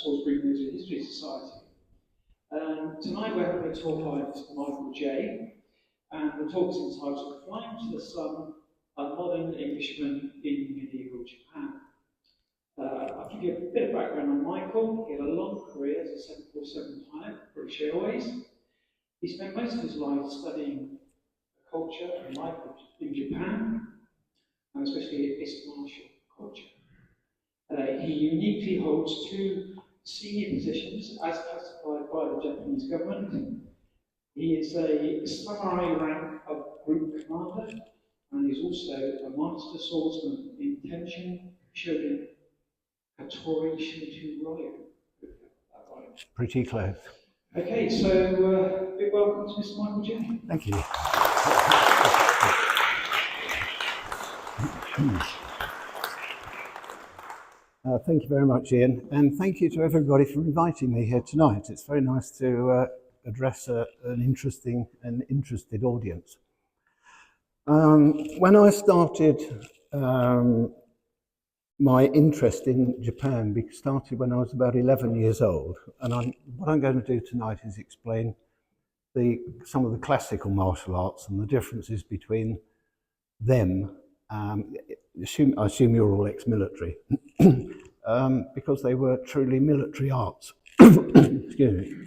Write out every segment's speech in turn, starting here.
Salisbury Music History Society. Tonight we're having a talk by Michael J. And the talk is entitled Flying to the Sun, a Modern Englishman in Medieval Japan. I'll give you a bit of background on Michael. He had a long career as a 747 pilot, British Airways. He spent most of his life studying the culture and life in Japan, and especially its martial culture. He uniquely holds 2 senior positions as classified by the Japanese government. He is a samurai rank of group commander, and he's also a master swordsman in Tenshin Shogun Hattori Shinto Ryu. Right? Pretty close. Okay, so big welcome to Mr. Michael J. Thank you. Thank you very much, Ian, and thank you to everybody for inviting me here tonight. It's very nice to address an interested audience. When I started my interest in Japan started when I was about 11 years old, and what I'm going to do tonight is explain some of the classical martial arts and the differences between them. I assume you're all ex-military, because they were truly military arts. Excuse me.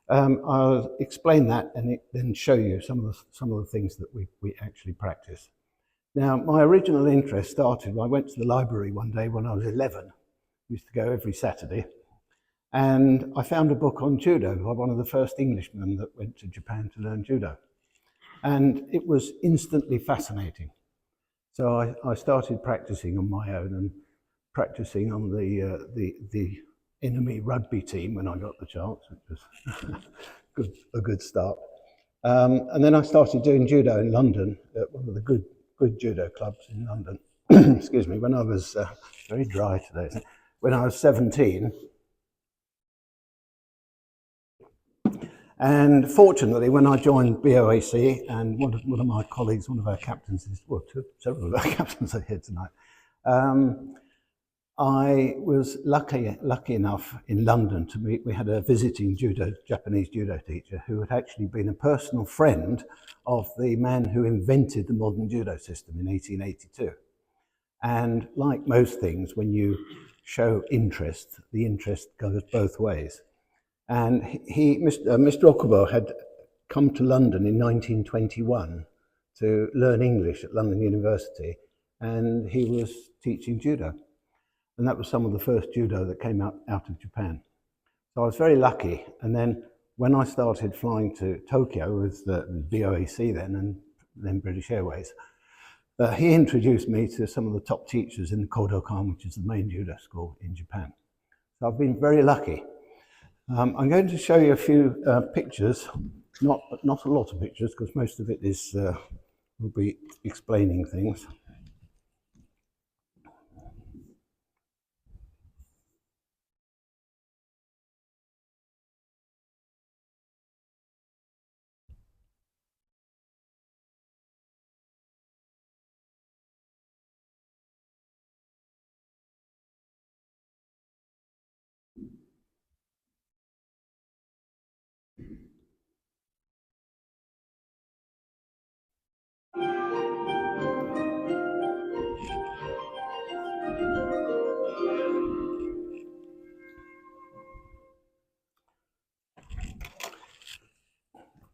I'll explain that and then show you some of the things that we actually practice. Now, my original interest started, I went to the library one day when I was 11, used to go every Saturday, and I found a book on judo by one of the first Englishmen that went to Japan to learn judo. And it was instantly fascinating. So I started practicing on my own and practicing on the enemy rugby team when I got the chance, which was a good start. And then I started doing judo in London at one of the good judo clubs in London. Excuse me, when I was very dry today. When I was 17. And fortunately, when I joined BOAC, and one of my colleagues, one of our captains, several of our captains are here tonight, I was lucky enough in London to meet, we had a visiting Japanese judo teacher who had actually been a personal friend of the man who invented the modern judo system in 1882. And like most things, when you show interest, the interest goes both ways. And Mr. Okubo had come to London in 1921 to learn English at London University, and he was teaching judo. And that was some of the first judo that came out of Japan. So I was very lucky. And then when I started flying to Tokyo with the BOAC and then British Airways, he introduced me to some of the top teachers in the Kodokan, which is the main judo school in Japan. So I've been very lucky. I'm going to show you a few pictures, not a lot of pictures, because most of it is will be explaining things.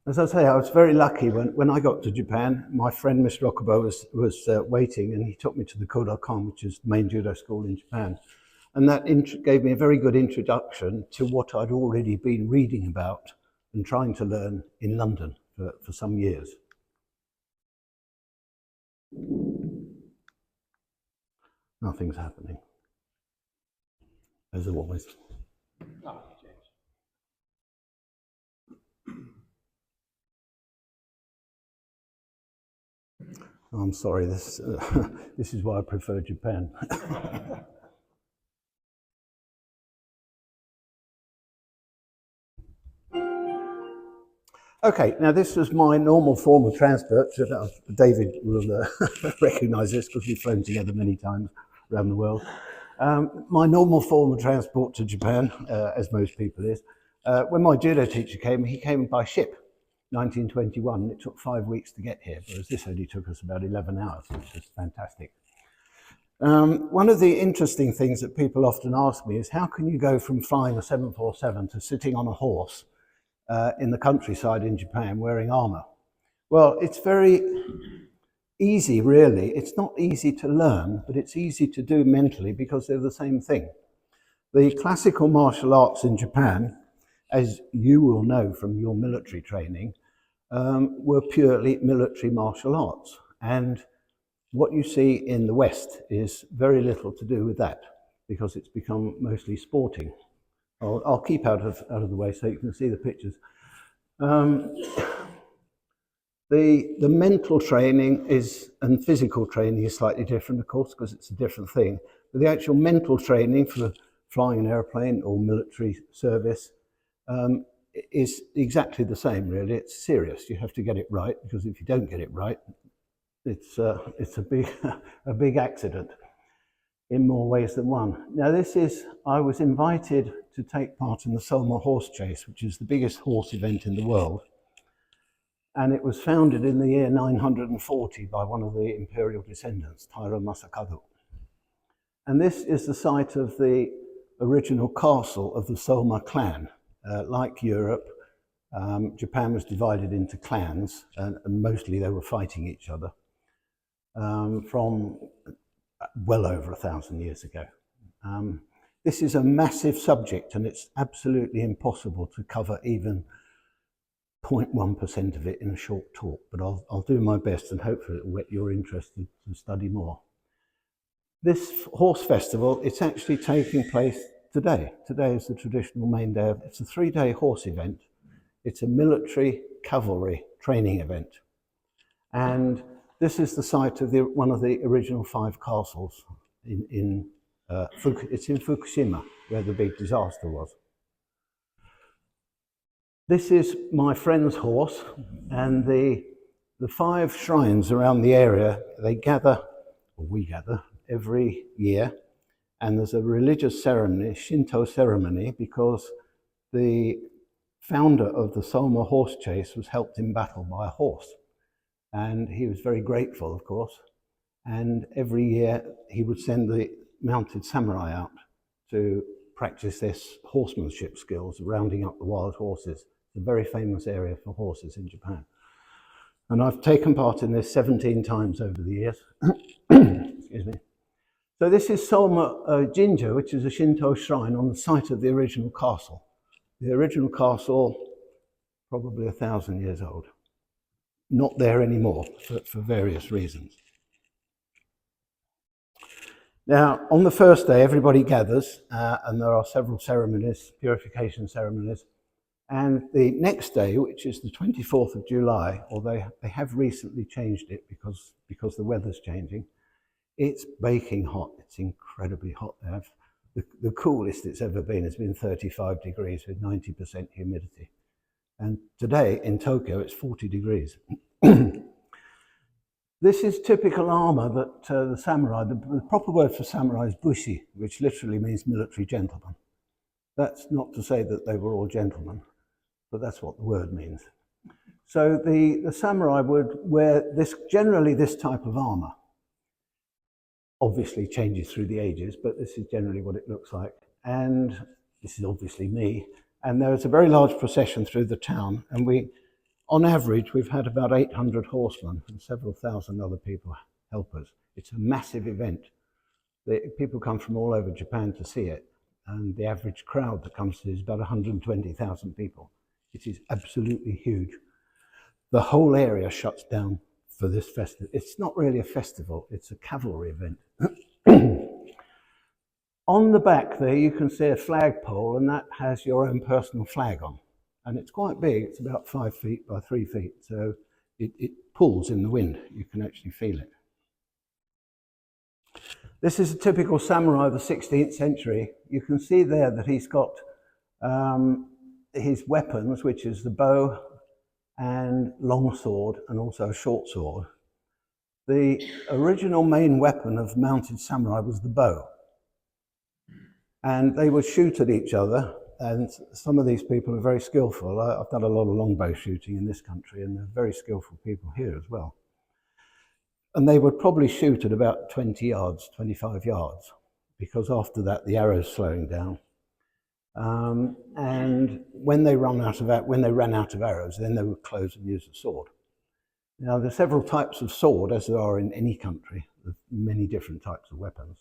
As I say, I was very lucky when I got to Japan. My friend Mr. Okubo was waiting, and he took me to the Kodokan, which is the main judo school in Japan. And that gave me a very good introduction to what I'd already been reading about and trying to learn in London for some years. Nothing's happening, as always. I'm sorry, this is why I prefer Japan. Okay, now this was my normal form of transport. David will recognise this because we've flown together many times around the world. My normal form of transport to Japan, as most people is, when my judo teacher came, he came by ship, 1921. It took 5 weeks to get here, whereas this only took us about 11 hours, which is fantastic. One of the interesting things that people often ask me is, how can you go from flying a 747 to sitting on a horse in the countryside in Japan wearing armor? Well, it's very easy, really. It's not easy to learn, but it's easy to do mentally because they're the same thing. The classical martial arts in Japan, as you will know from your military training, were purely military martial arts. And what you see in the West is very little to do with that because it's become mostly sporting. I'll keep out of the way so you can see the pictures. The mental training and physical training is slightly different, of course, because it's a different thing. But the actual mental training for flying an airplane or military service is exactly the same, really. It's serious. You have to get it right, because if you don't get it right, it's a big accident in more ways than one. Now, I was invited to take part in the Solma horse chase, which is the biggest horse event in the world. And it was founded in the year 940 by one of the imperial descendants, Taira Masakado. And this is the site of the original castle of the Solma clan. Like Europe, Japan was divided into clans, and mostly they were fighting each other from well over 1,000 years ago. This is a massive subject, and it's absolutely impossible to cover even 0.1% of it in a short talk, but I'll do my best, and hopefully it will whet your interest to study more. This horse festival, it's actually taking place today. Today is the traditional main day. It's a 3-day horse event. It's a military cavalry training event. And this is the site of one of the original 5 castles. It's in Fukushima, where the big disaster was. This is my friend's horse, and the 5 shrines around the area, we gather every year, and there's a religious ceremony, Shinto ceremony, because the founder of the Solma horse chase was helped in battle by a horse. And he was very grateful, of course. And every year he would send the mounted samurai out to practice their horsemanship skills, rounding up the wild horses. It's a very famous area for horses in Japan. And I've taken part in this 17 times over the years. Excuse me. So this is Solma Jinja, which is a Shinto shrine on the site of the original castle. The original castle, probably 1,000 years old. Not there anymore for various reasons. Now, on the first day, everybody gathers, and there are several ceremonies, purification ceremonies. And the next day, which is the 24th of July, although they have recently changed it because the weather's changing, it's baking hot. It's incredibly hot. The coolest it's ever been has been 35 degrees with 90% humidity. And today in Tokyo, it's 40 degrees. This is typical armor that the samurai, the proper word for samurai is bushi, which literally means military gentleman. That's not to say that they were all gentlemen, but that's what the word means. So the samurai would wear generally this type of armor. Obviously changes through the ages, but this is generally what it looks like. And this is obviously me. And there is a very large procession through the town, and on average, we've had about 800 horsemen and several thousand other people help us. It's a massive event. People come from all over Japan to see it, and the average crowd that comes to it is about 120,000 people. It is absolutely huge. The whole area shuts down for this festival. It's not really a festival, it's a cavalry event. On the back there, you can see a flagpole, and that has your own personal flag on. And it's quite big, it's about 5 feet by 3 feet, so it pulls in the wind. You can actually feel it. This is a typical samurai of the 16th century. You can see there that he's got his weapons, which is the bow and long sword, and also a short sword. The original main weapon of mounted samurai was the bow. And they would shoot at each other, and some of these people are very skillful. I've done a lot of longbow shooting in this country, and they're very skillful people here as well. And they would probably shoot at about 20 yards, 25 yards, because after that the arrow's slowing down. And when they ran out of arrows, then they would close and use the sword. Now, there are several types of sword, as there are in any country. There's many different types of weapons.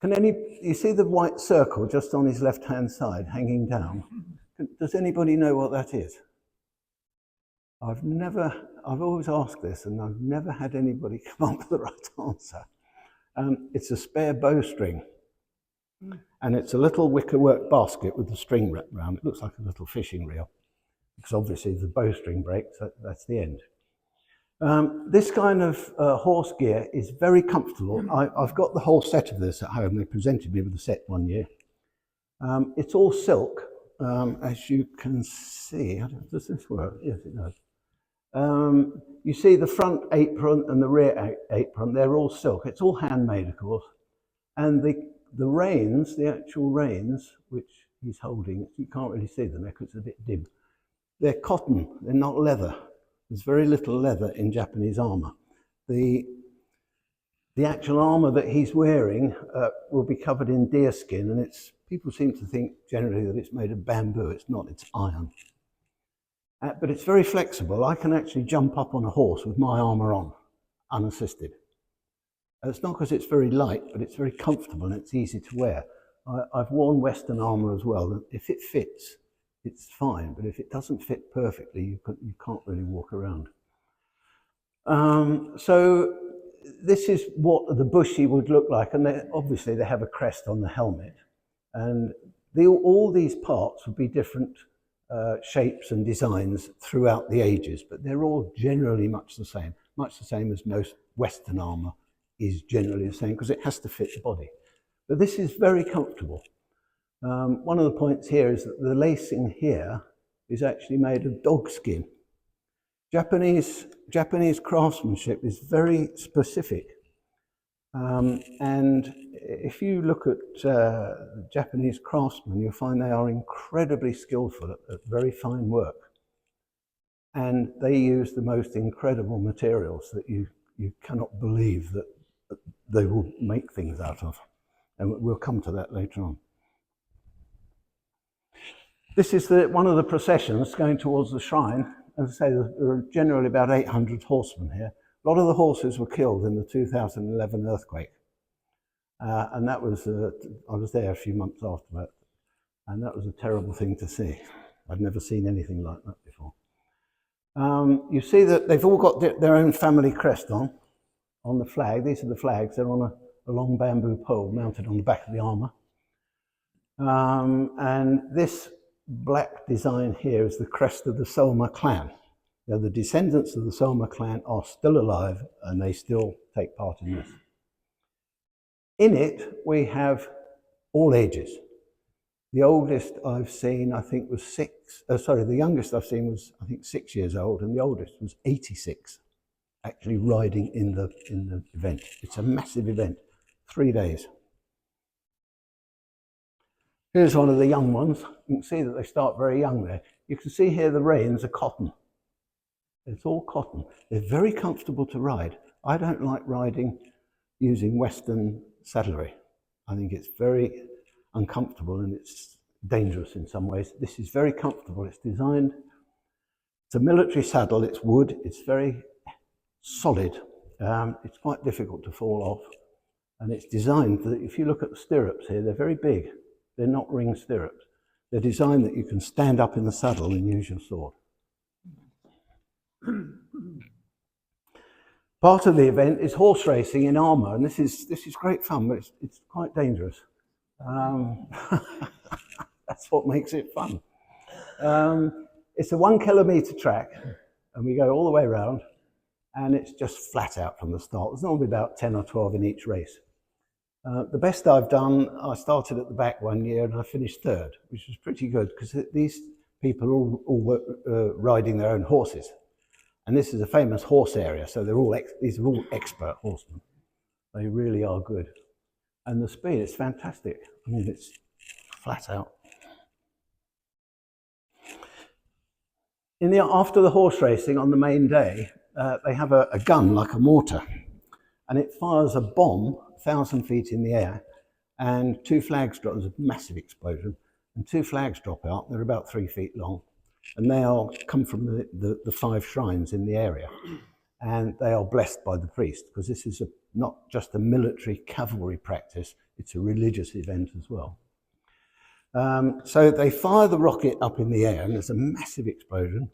You see the white circle just on his left-hand side, hanging down? Does anybody know what that is? I've always asked this, and I've never had anybody come up with the right answer. It's a spare bowstring. And it's a little wickerwork basket with the string wrapped around. It looks like a little fishing reel, because obviously if the bowstring breaks, that's the end. This kind of horse gear is very comfortable. I've got the whole set of this at home. They presented me with the set one year. It's all silk, as you can see. Does this work? Yes, it does. You see the front apron and the rear apron, they're all silk. It's all handmade, of course. And the reins, the actual reins, which he's holding, you can't really see them there because it's a bit dim. They're cotton, they're not leather. There's very little leather in Japanese armour. The actual armour that he's wearing will be covered in deer skin, and people seem to think generally that it's made of bamboo. It's not, it's iron. But it's very flexible. I can actually jump up on a horse with my armour on, unassisted. It's not because it's very light, but it's very comfortable and it's easy to wear. I've worn Western armour as well, and if it fits, it's fine, but if it doesn't fit perfectly, you can't really walk around. So this is what the bushi would look like, and obviously they have a crest on the helmet, and all these parts would be different shapes and designs throughout the ages, but they're all generally much the same as most Western armour is generally the same, because it has to fit the body. But this is very comfortable. One of the points here is that the lacing here is actually made of dog skin. Japanese craftsmanship is very specific. And if you look at Japanese craftsmen, you'll find they are incredibly skillful at very fine work. And they use the most incredible materials that you cannot believe that they will make things out of. And we'll come to that later on. This is one of the processions going towards the shrine. As I say, there are generally about 800 horsemen here. A lot of the horses were killed in the 2011 earthquake. And that was, I was there a few months after that. And that was a terrible thing to see. I'd never seen anything like that before. You see that they've all got their own family crest on the flag. These are the flags. They're on a long bamboo pole mounted on the back of the armour. And this black design here is the crest of the Soma clan. Now, the descendants of the Soma clan are still alive, and they still take part in this. In it, we have all ages. The oldest I've seen, I think, was the youngest I've seen was, I think, 6 years old, and the oldest was 86, actually riding in the event. It's a massive event, 3 days. Here's one of the young ones. You can see that they start very young there. You can see here the reins are cotton. It's all cotton. They're very comfortable to ride. I don't like riding using Western saddlery. I think it's very uncomfortable and it's dangerous in some ways. This is very comfortable. It's designed, it's a military saddle, it's wood, it's very solid. It's quite difficult to fall off. And it's designed that if you look at the stirrups here, they're very big. They're not ring stirrups. They're designed that you can stand up in the saddle and use your sword. Part of the event is horse racing in armour, and this is great fun, but it's quite dangerous. That's what makes it fun. It's a 1 kilometre track, and we go all the way around, and it's just flat out from the start. There's normally about 10 or 12 in each race. The best I've done, I started at the back one year and I finished third, which was pretty good because these people all were riding their own horses. And this is a famous horse area, so these are all expert horsemen. They really are good. And the speed is fantastic. I mean, it's flat out. After the horse racing on the main day, they have a gun like a mortar, and it fires a bomb 1,000 feet in the air, and 2 flags drop. There's a massive explosion, and 2 flags drop out. They're about 3 feet long, and they come from the 5 shrines in the area, and they are blessed by the priest, because this is not just a military cavalry practice, it's a religious event as well. So they fire the rocket up in the air, and there's a massive explosion.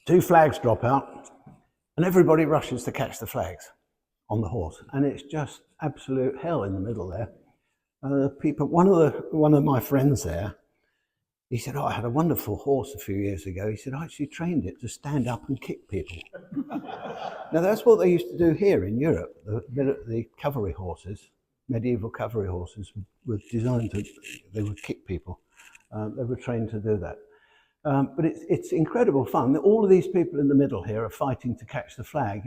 2 flags drop out, and everybody rushes to catch the flags on the horse, and it's just absolute hell in the middle there. One of my friends there, he said, "Oh, I had a wonderful horse a few years ago." He said, "I actually trained it to stand up and kick people." Now that's what they used to do here in Europe. The cavalry horses, medieval cavalry horses, were designed they would kick people. They were trained to do that. But it's incredible fun. All of these people in the middle here are fighting to catch the flag.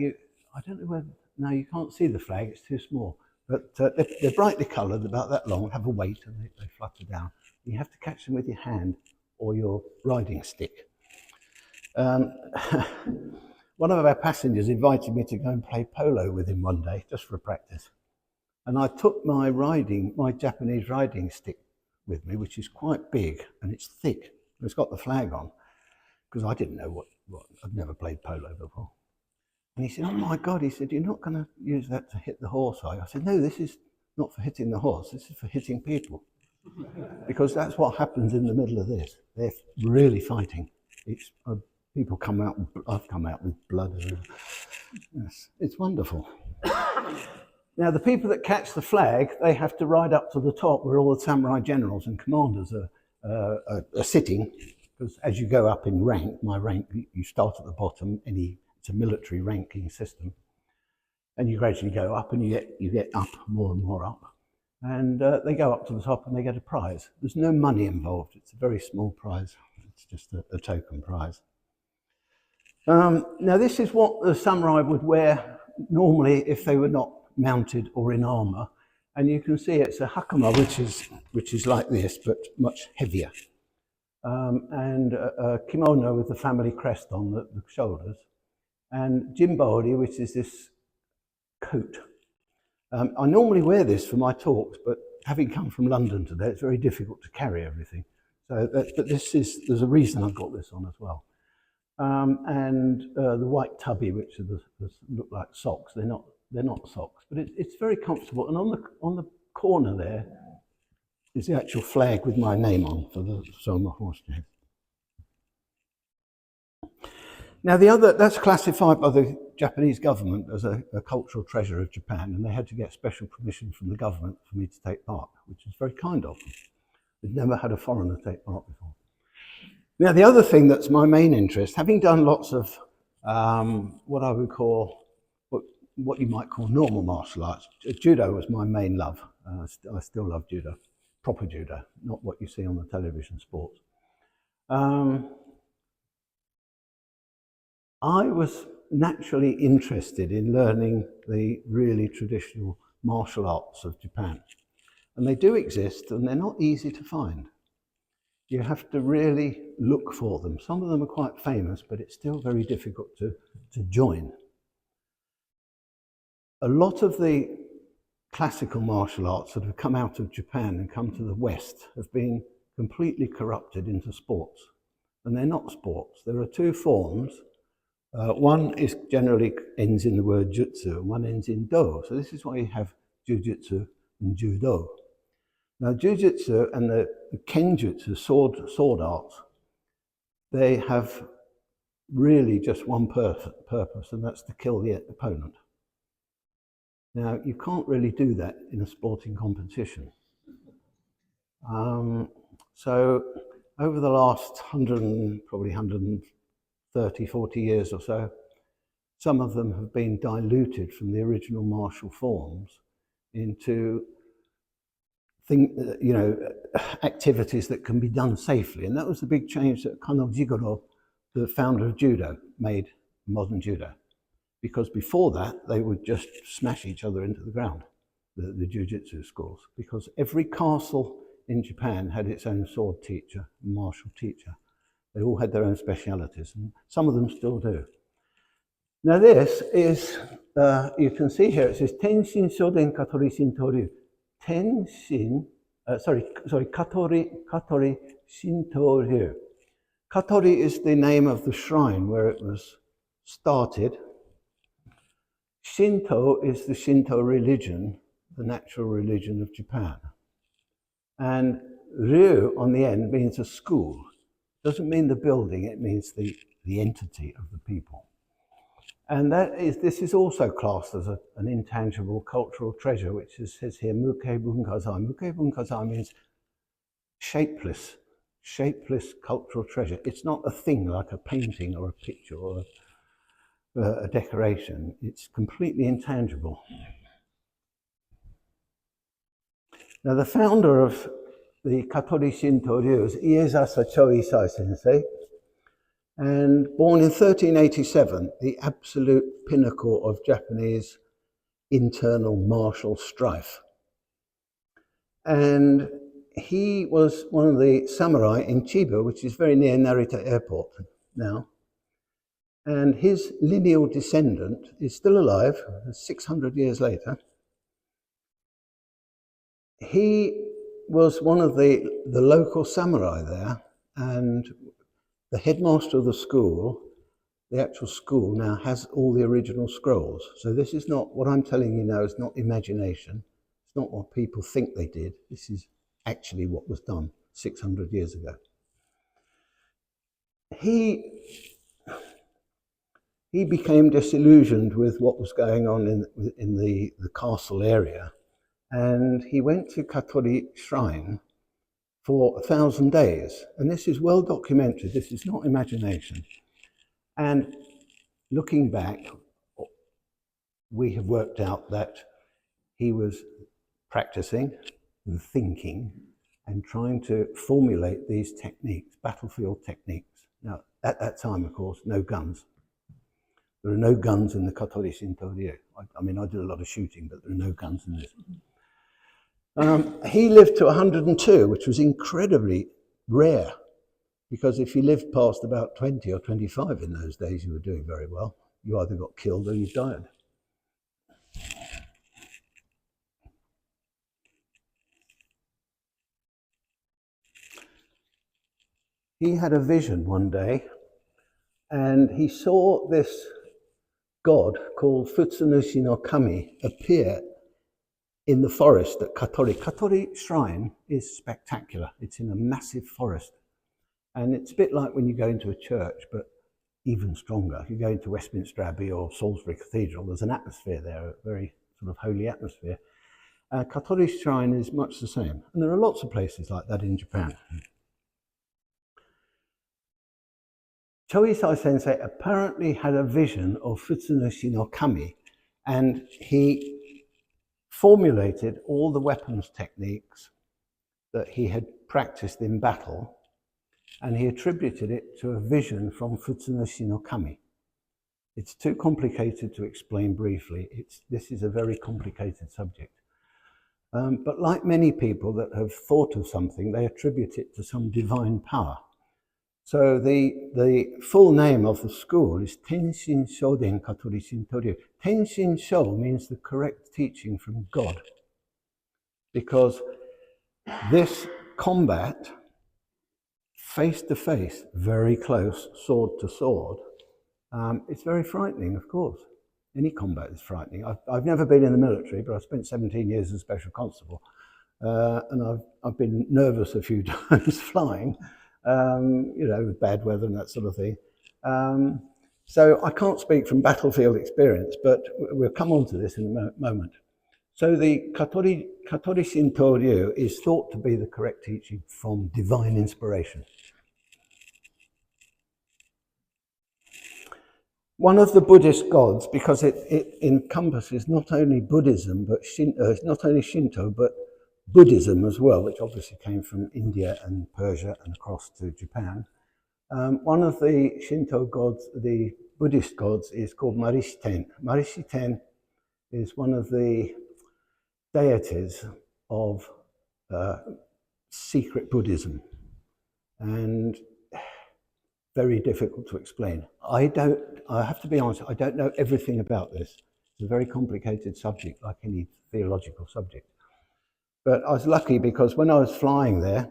I don't know whether, no, you can't see the flag, it's too small. But they're brightly coloured, about that long, have a weight, and they flutter down. You have to catch them with your hand or your riding stick. One of our passengers invited me to go and play polo with him one day, just for a practice. And I took my Japanese riding stick with me, which is quite big and it's thick. It's got the flag on, because I didn't know what I'd never played polo before. And he said, "Oh my God," he said, "you're not going to use that to hit the horse, are you?" I said, "No, this is not for hitting the horse, this is for hitting people." Because that's what happens in the middle of this. They're really fighting. People come out, I've come out with blood. Yes, it's wonderful. Now, the people that catch the flag, they have to ride up to the top where all the samurai generals and commanders are sitting, because as you go up in rank, my rank, you start at the bottom. It's a military ranking system, and you gradually go up, and you get up more and more up, and they go up to the top and they get a prize. There's no money involved. It's a very small prize. It's just a token prize. Now, this is what the samurai would wear normally if they were not mounted or in armour. And you can see it's a hakama, which is like this, but much heavier. And a kimono with the family crest on the shoulders. And jimbori, which is this coat. I normally wear this for my talks, but having come from London today, it's very difficult to carry everything. So, but there's a reason I've got this on as well. And the white tubby, which look like socks. They're not socks, but it's very comfortable. And on the corner there is the actual flag with my name on for the Soma horse trade. Now, that's classified by the Japanese government as a cultural treasure of Japan, and they had to get special permission from the government for me to take part, which is very kind of them. They'd never had a foreigner take part before. Now, the other thing that's my main interest, having done lots of what I would call, what you might call normal martial arts, judo was my main love. I still love judo, proper judo, not what you see on the television sports. I was naturally interested in learning the really traditional martial arts of Japan. And they do exist, and they're not easy to find. You have to really look for them. Some of them are quite famous, but it's still very difficult to join. A lot of the classical martial arts that have come out of Japan and come to the West have been completely corrupted into sports. And they're not sports. There are 2 forms. One is generally ends in the word jutsu, and one ends in do. So this is why you have jujutsu and judo. Now, jujutsu and the kenjutsu, sword arts, they have really just one purpose, and that's to kill the opponent. Now, you can't really do that in a sporting competition. So over the last probably 130, 40 years or so, some of them have been diluted from the original martial forms into activities that can be done safely. And that was the big change that Kano Jigoro, the founder of judo, made modern judo. Because before that, they would just smash each other into the ground. the jiu-jitsu schools, because every castle in Japan had its own sword teacher, martial teacher. They all had their own specialities, and some of them still do. Now this is, you can see here, it says Tenshin Shoden Katori Shinto-ryu. Katori Shinto-ryu. Katori is the name of the shrine where it was started. Shinto is the Shinto religion, the natural religion of Japan. And ryu on the end means a school. Doesn't mean the building, it means the entity of the people. And this is also classed as an intangible cultural treasure, which says here, Mukei Bunkazai. Mukei Bunkazai means shapeless cultural treasure. It's not a thing like a painting or a picture or a decoration. It's completely intangible. Now, the founder of the Katori Shinto-ryu is Iezasa Choisai Sensei, and born in 1387, the absolute pinnacle of Japanese internal martial strife. And he was one of the samurai in Chiba, which is very near Narita Airport now. And his lineal descendant is still alive, 600 years later. He was one of the local samurai there, and the headmaster of the school, the actual school now has all the original scrolls. So this is not, what I'm telling you now is not imagination. It's not what people think they did. This is actually what was done 600 years ago. He became disillusioned with what was going on in the castle area, and he went to Katori Shrine for 1,000 days. And this is well documented, this is not imagination. And looking back, we have worked out that he was practicing and thinking and trying to formulate these techniques, battlefield techniques. Now, at that time, of course, no guns. There are no guns in the Katori Shinto-ryu. I mean, I did a lot of shooting, but there are no guns in this. He lived to 102, which was incredibly rare, because if you lived past about 20 or 25 in those days, you were doing very well. You either got killed or you died. He had a vision one day, and he saw this god called Futsunushi no Kami appear in the forest at Katori. Katori Shrine is spectacular. It's in a massive forest. And it's a bit like when you go into a church, but even stronger. If you go into Westminster Abbey or Salisbury Cathedral, there's an atmosphere there, a very sort of holy atmosphere. Katori Shrine is much the same. And there are lots of places like that in Japan. Choisai Sensei apparently had a vision of Futsunushi no Kami, and he formulated all the weapons techniques that he had practiced in battle, and he attributed it to a vision from Futsunushi no Kami. It's too complicated to explain briefly. This is a very complicated subject. But like many people that have thought of something, they attribute it to some divine power. So the full name of the school is Tenshin Shoden Katori Shinto-ryu. Tenshin Sho means the correct teaching from God, because this combat, face to face, very close, sword to sword, it's very frightening, of course. Any combat is frightening. I've never been in the military, but I've spent 17 years as special constable, and I've been nervous a few times flying. With bad weather and that sort of thing. So I can't speak from battlefield experience, but we'll come on to this in a moment. So the Katori Shinto-ryu is thought to be the correct teaching from divine inspiration. One of the Buddhist gods, because it encompasses not only Buddhism, but not only Shinto, but Buddhism as well, which obviously came from India and Persia and across to Japan. One of the Shinto gods, the Buddhist gods, is called Marishiten. Marishiten is one of the deities of secret Buddhism, and very difficult to explain. I have to be honest, I don't know everything about this. It's a very complicated subject, like any theological subject. But I was lucky because when I was flying there,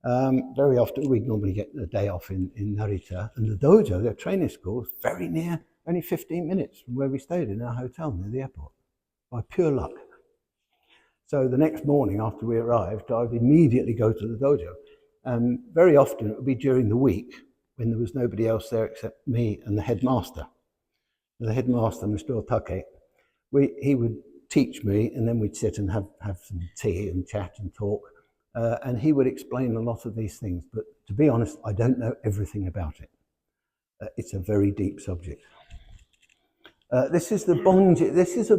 very often we'd normally get a day off in Narita, and the dojo, their training school, was very near, only 15 minutes from where we stayed in our hotel near the airport, by pure luck. So the next morning after we arrived, I would immediately go to the dojo. Very often it would be during the week when there was nobody else there except me and the headmaster. The headmaster, Mr. Otake, he would teach me, and then we'd sit and have some tea and chat and talk. And he would explain a lot of these things. But to be honest, I don't know everything about it. It's a very deep subject. This is the bonji. This is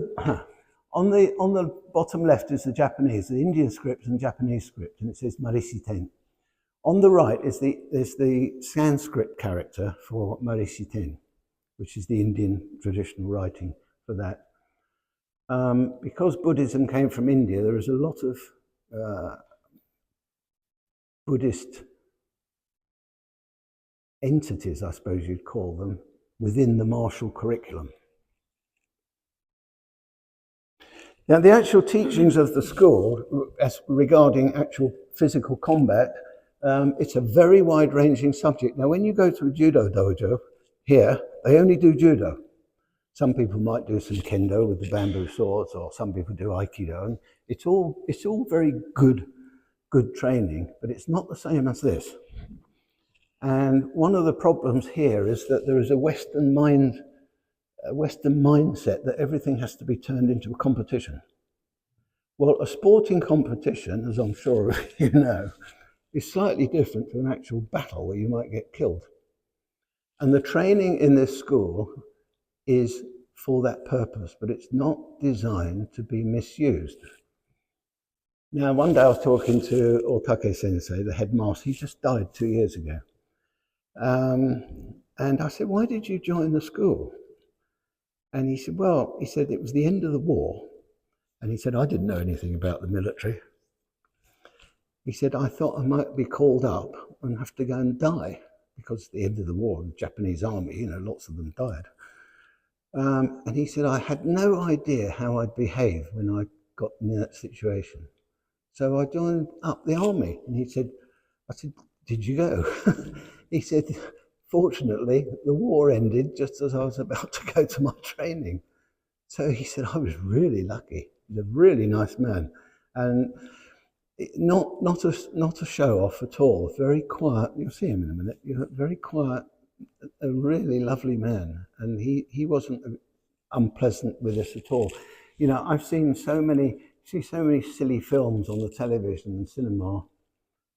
on the bottom left is the Japanese, the Indian script and Japanese script, and it says Marishi Ten. On the right is the Sanskrit character for Marishi Ten, which is the Indian traditional writing for that. Because Buddhism came from India, there is a lot of Buddhist entities, I suppose you'd call them, within the martial curriculum. Now, the actual teachings of the school, as regarding actual physical combat, it's a very wide-ranging subject. Now, when you go to a judo dojo here, they only do judo. Some people might do some kendo with the bamboo swords, or some people do aikido. And it's all very good training, but it's not the same as this. And one of the problems here is that there is a Western mindset that everything has to be turned into a competition. Well, a sporting competition, as I'm sure you know, is slightly different to an actual battle where you might get killed. And the training in this school is for that purpose, but it's not designed to be misused. Now, one day I was talking to Otake Sensei, the headmaster. He just died 2 years ago. And I said, why did you join the school? And he said, well, he said it was the end of the war. And he said, I didn't know anything about the military. He said, I thought I might be called up and have to go and die, because at the end of the war, the Japanese army, lots of them died. And he said, I had no idea how I'd behave when I got in that situation. So I joined up the army. And I said, did you go? He said, fortunately, the war ended just as I was about to go to my training. So he said, I was really lucky. He's a really nice man. And not a show off at all. Very quiet. You'll see him in a minute. Very quiet, a really lovely man. And he wasn't unpleasant with us at all. I've seen so many silly films on the television and cinema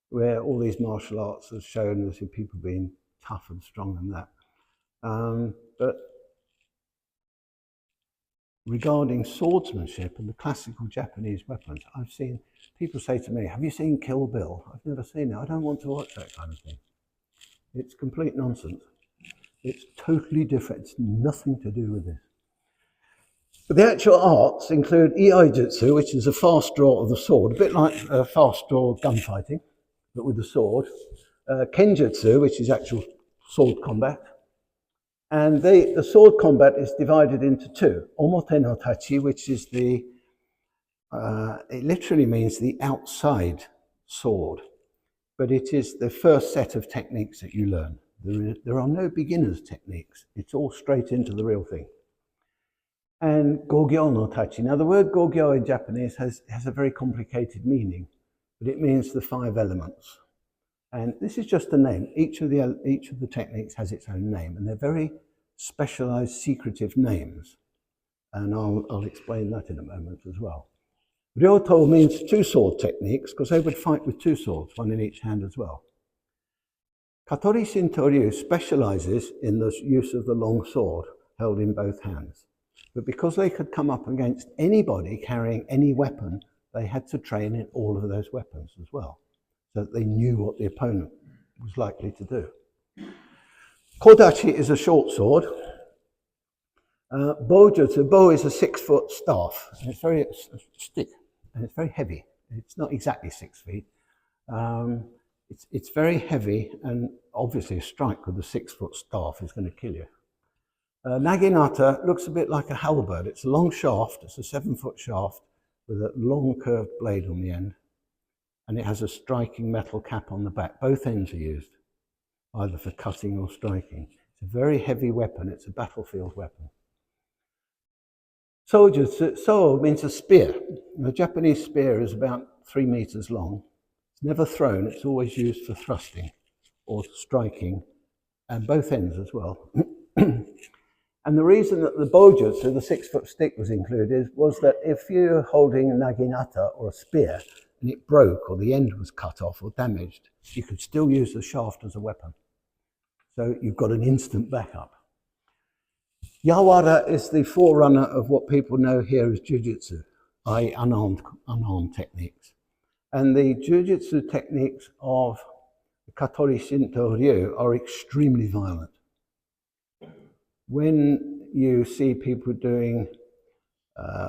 where all these martial arts are shown as people being tough and strong and that. But regarding swordsmanship and the classical Japanese weapons, I've seen people say to me, have you seen Kill Bill? I've never seen it. I don't want to watch that kind of thing. It's complete nonsense. It's totally different. It's nothing to do with this. But the actual arts include Iaijutsu, which is a fast draw of the sword, a bit like fast draw gunfighting, but with the sword. Kenjutsu, which is actual sword combat. And the sword combat is divided into two. Omote no tachi, which is it literally means the outside sword, but it is the first set of techniques that you learn. There are no beginner's techniques. It's all straight into the real thing. And Gogyo no tachi. Now, the word Gogyo in Japanese has a very complicated meaning, but it means the 5 elements. And this is just a name. Each of the techniques has its own name, and they're very specialized, secretive names. And I'll explain that in a moment as well. Ryoto means 2 sword techniques, because they would fight with 2 swords, one in each hand as well. Katori Shinto-ryu specializes in the use of the long sword held in both hands. But because they could come up against anybody carrying any weapon, they had to train in all of those weapons as well, so that they knew what the opponent was likely to do. Kodachi is a short sword. Bojutsu, bow is a 6-foot staff. It's a stick. and it's very heavy. It's not exactly 6 feet. It's very heavy, and obviously a strike with a 6-foot staff is going to kill you. Naginata looks a bit like a halberd. It's a long shaft, it's a 7-foot shaft with a long curved blade on the end, and it has a striking metal cap on the back. Both ends are used, either for cutting or striking. It's a very heavy weapon, it's a battlefield weapon. So means a spear. A Japanese spear is about 3 meters long. It's never thrown, it's always used for thrusting or striking, and both ends as well. And the reason that the bojutsu, the 6-foot stick, was included was that if you're holding a naginata or a spear and it broke or the end was cut off or damaged, you could still use the shaft as a weapon. So you've got an instant backup. Yawara is the forerunner of what people know here as jujutsu, i.e. unarmed techniques. And the jujutsu techniques of the Katori Shinto Ryu are extremely violent. When you see people doing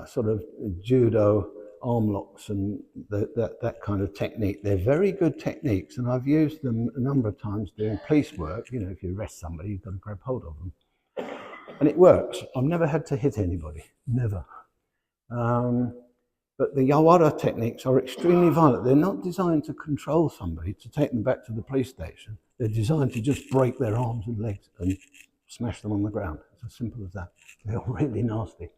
sort of judo arm locks and that kind of technique, they're very good techniques, and I've used them a number of times doing police work. You know, if you arrest somebody, you've got to grab hold of them. And it works. I've never had to hit anybody, never. But the Yawara techniques are extremely violent. They're not designed to control somebody, to take them back to the police station. They're designed to just break their arms and legs and smash them on the ground. It's as simple as that. They're really nasty.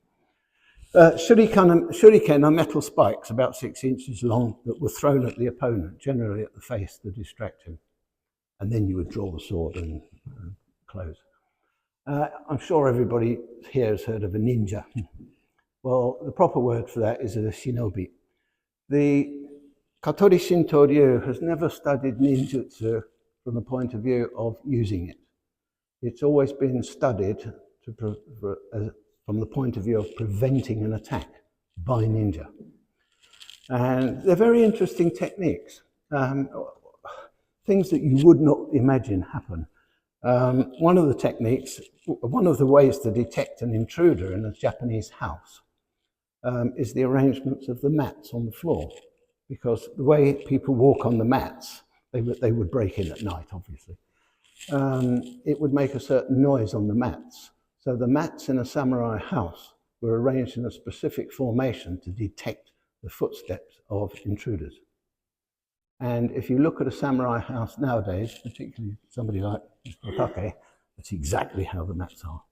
Shuriken are metal spikes about 6 inches long that were thrown at the opponent, generally at the face to distract him. And then you would draw the sword and close. I'm sure everybody here has heard of a ninja. Well, the proper word for that is a shinobi. The Katori Shinto Ryu has never studied ninjutsu from the point of view of using it. It's always been studied from the point of view of preventing an attack by ninja. And they're very interesting techniques, things that you would not imagine happen. One of the techniques, one of the ways to detect an intruder in a Japanese house is the arrangements of the mats on the floor, because the way people walk on the mats, they would break in at night, obviously. It would make a certain noise on the mats. So the mats in a samurai house were arranged in a specific formation to detect the footsteps of intruders. And if you look at a samurai house nowadays, particularly somebody like Mr. Otake, that's exactly how the mats are.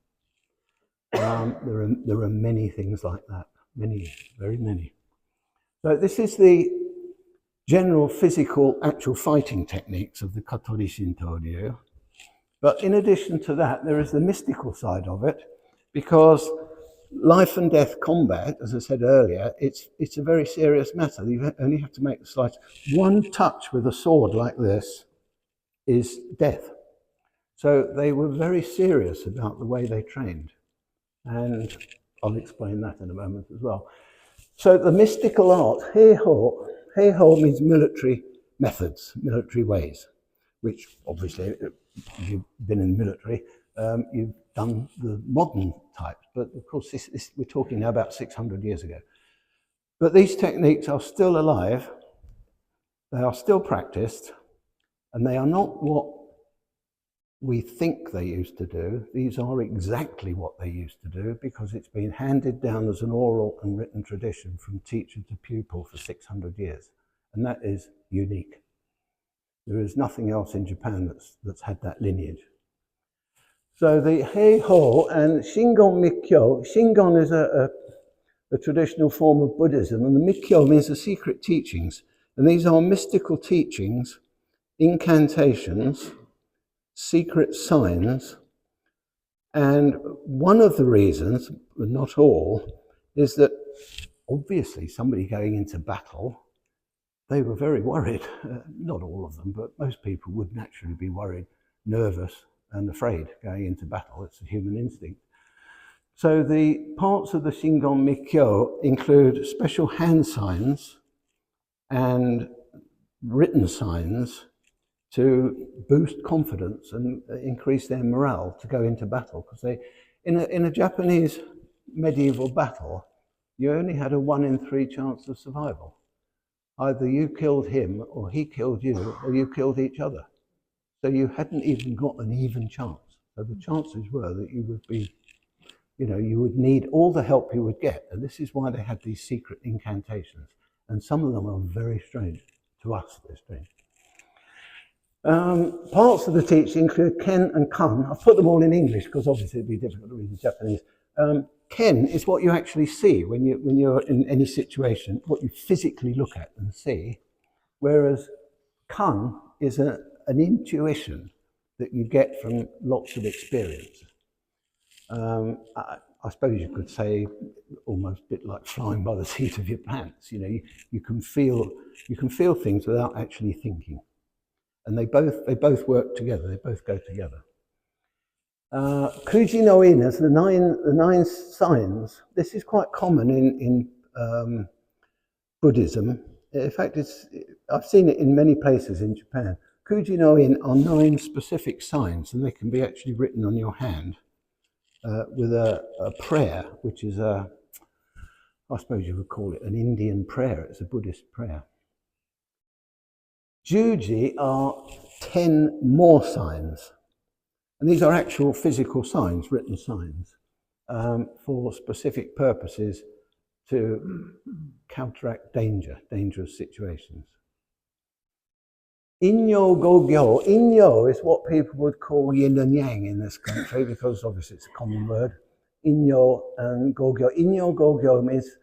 There are many things like that, many, very many. So this is the general physical, actual fighting techniques of the Katori Shinto Ryu. But in addition to that, there is the mystical side of it, because life and death combat, as I said earlier, it's a very serious matter. You only have to make the slightest. One touch with a sword like this is death. So they were very serious about the way they trained. And I'll explain that in a moment as well. So the mystical art, heiho. Heiho means military methods, military ways, which obviously, if you've been in the military, you've done the modern types. But of course, we're talking now about 600 years ago. But these techniques are still alive, they are still practiced, and they are not what we think they used to do. These are exactly what they used to do, because it's been handed down as an oral and written tradition from teacher to pupil for 600 years. And that is unique. There is nothing else in Japan that's had that lineage. So the Heiho and Shingon Mikkyo. Shingon is a traditional form of Buddhism, and the Mikkyo means the secret teachings. And these are mystical teachings, incantations, secret signs. And one of the reasons, but not all, is that obviously somebody going into battle, they were very worried. Not all of them, but most people would naturally be worried, nervous and afraid going into battle. It's a human instinct. So the parts of the Shingon Mikkyo include special hand signs and written signs to boost confidence and increase their morale to go into battle. Because in a Japanese medieval battle, you only had a 1 in 3 chance of survival. Either you killed him, or he killed you, or you killed each other. So you hadn't even got an even chance. So the chances were that you would be, you would need all the help you would get. And this is why they had these secret incantations. And some of them are very strange. To us, they're strange. Parts of the teaching include ken and kan. I've put them all in English because obviously it'd be difficult to read in Japanese. Ken is what you actually see when you're in any situation, what you physically look at and see, whereas kan is an intuition that you get from lots of experience. I suppose you could say almost a bit like flying by the seat of your pants. You can feel things without actually thinking. And they both work together. They both go together. Kuji no in as the nine signs. This is quite common in Buddhism. In fact, I've seen it in many places in Japan. Kuji no in are 9 specific signs, and they can be actually written on your hand with a prayer, which is I suppose you would call it an Indian prayer. It's a Buddhist prayer. Juji are 10 more signs. And these are actual physical signs, written signs, for specific purposes to counteract dangerous situations. Inyo Gogyo. Inyo is what people would call yin and yang in this country, because obviously it's a common word. Inyo and Gogyo. Inyo Gogyo means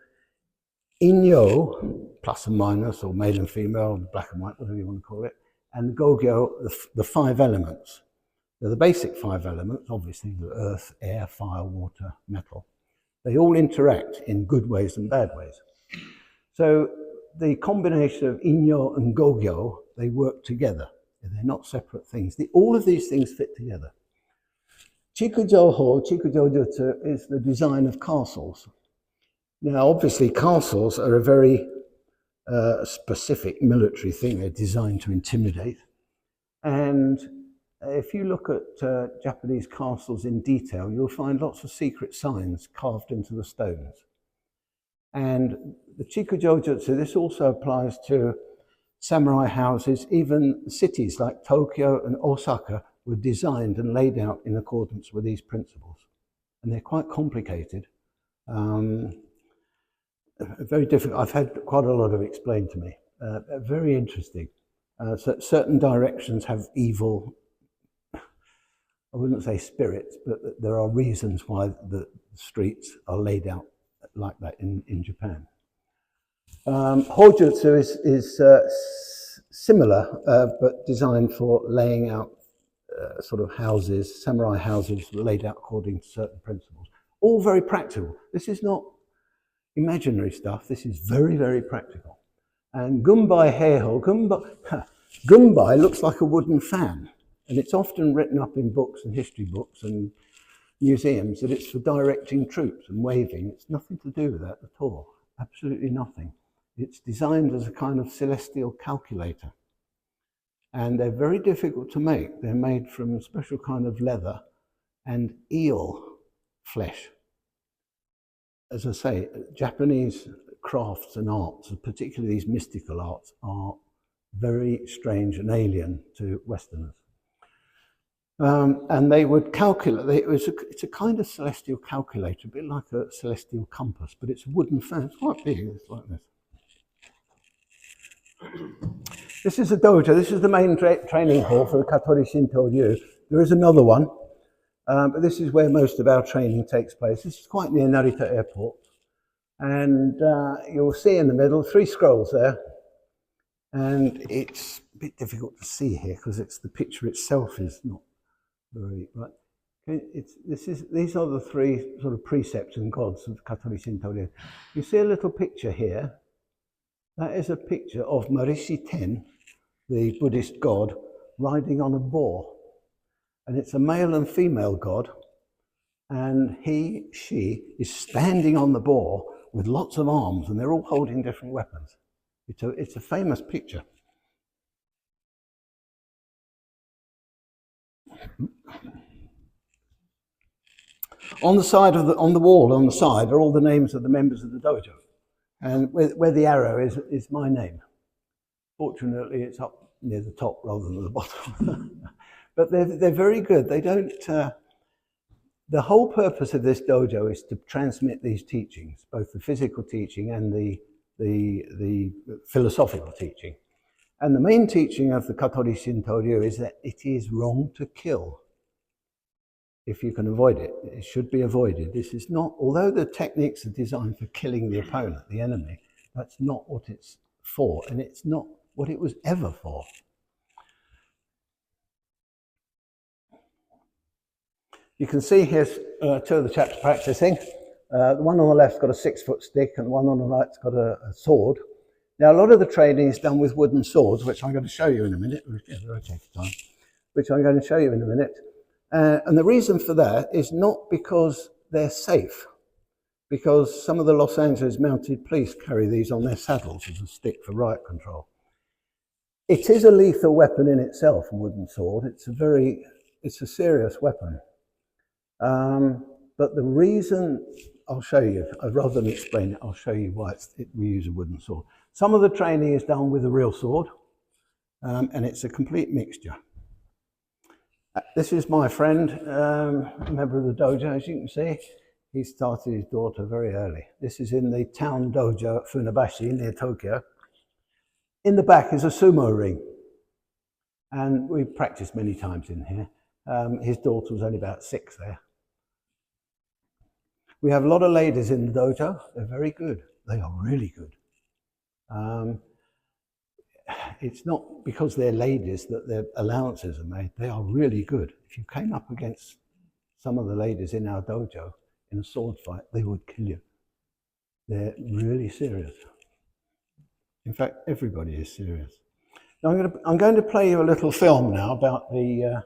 Inyo, plus and minus, or male and female, black and white, whatever you want to call it, and Gogyo, the 5 elements. They're the basic 5 elements, obviously the earth, air, fire, water, metal. They all interact in good ways and bad ways. So the combination of Inyo and Gogyo, they work together. They're not separate things. All of these things fit together. Chikujo Jutsu is the design of castles. Now, obviously, castles are a very specific military thing. They're designed to intimidate. And if you look at Japanese castles in detail, you'll find lots of secret signs carved into the stones. And the Chikujo Jutsu, this also applies to samurai houses. Even cities like Tokyo and Osaka were designed and laid out in accordance with these principles. And they're quite complicated. Very difficult. I've had quite a lot of explained to me. Very interesting. So certain directions have evil, I wouldn't say spirits, but there are reasons why the streets are laid out like that in Japan. Hojutsu is similar, but designed for laying out sort of houses, samurai houses laid out according to certain principles. All very practical. This is not imaginary stuff. This is very, very practical. And Gumbai Heiho, Gumbai looks like a wooden fan. And it's often written up in books and history books and museums that it's for directing troops and waving. It's nothing to do with that at all. Absolutely nothing. It's designed as a kind of celestial calculator. And they're very difficult to make. They're made from a special kind of leather and eel flesh. As I say, Japanese crafts and arts, particularly these mystical arts, are very strange and alien to Westerners. And they would calculate, it's a kind of celestial calculator, a bit like a celestial compass, but it's a wooden fan. It's quite big, it's like this. This is a dojo. This is the main training hall for the Katori Shinto Ryu. There is another one, but this is where most of our training takes place. This is quite near Narita Airport. And you'll see in the middle 3 scrolls there. And it's a bit difficult to see here because the picture itself is not very right. These are the 3 sort of precepts and gods of Katori Shinto Ryu. You see a little picture here. That is a picture of Maharishi Ten, the Buddhist god, riding on a boar. And it's a male and female god. And she is standing on the boar with lots of arms, and they're all holding different weapons. It's a famous picture. On the side of on the wall on the side are all the names of the members of the dojo, and where the arrow is my name. Fortunately, it's up near the top rather than the bottom. But they're very good. They don't. The whole purpose of this dojo is to transmit these teachings, both the physical teaching and the philosophical teaching. And the main teaching of the Katori Shinto-ryu is that it is wrong to kill. If you can avoid it, it should be avoided. This is not, although the techniques are designed for killing the opponent, the enemy, that's not what it's for, and it's not what it was ever for. You can see here's two of the chaps practicing. The one on the left's got a 6-foot stick, and the one on the right's got a sword. Now, a lot of the training is done with wooden swords, which I'm going to show you in a minute. Yeah, they're okay for time. Which I'm going to show you in a minute. And the reason for that is not because they're safe, because some of the Los Angeles mounted police carry these on their saddles as a stick for riot control. It is a lethal weapon in itself, a wooden sword. It's a serious weapon. But the reason, I'll show you, rather than explain it, I'll show you why we use a wooden sword. Some of the training is done with a real sword, and it's a complete mixture. This is my friend, a member of the dojo, as you can see. He started his daughter very early. This is in the town dojo at Funabashi near Tokyo. In the back is a sumo ring, and we've practiced many times in here. His daughter was only about 6 there. We have a lot of ladies in the dojo. They're very good. They are really good. It's not because they're ladies that their allowances are made. They are really good. If you came up against some of the ladies in our dojo in a sword fight, they would kill you. They're really serious. In fact, everybody is serious. Now I'm going to play you a little film now about the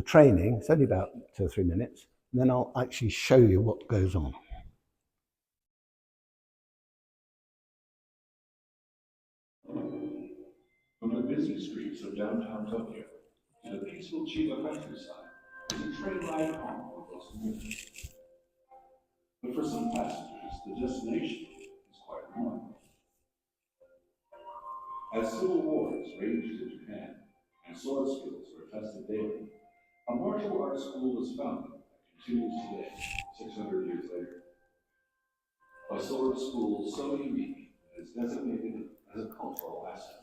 training. It's only about 2 or 3 minutes. And then I'll actually show you what goes on. From the busy streets of downtown Tokyo to the peaceful Chiba countryside is a train ride home for most commuters. But for some passengers, the destination is quite remote. As civil wars raged in Japan and sword skills were tested daily, a martial arts school was founded that continues today, 600 years later. A sword school so unique that it's designated as a cultural asset.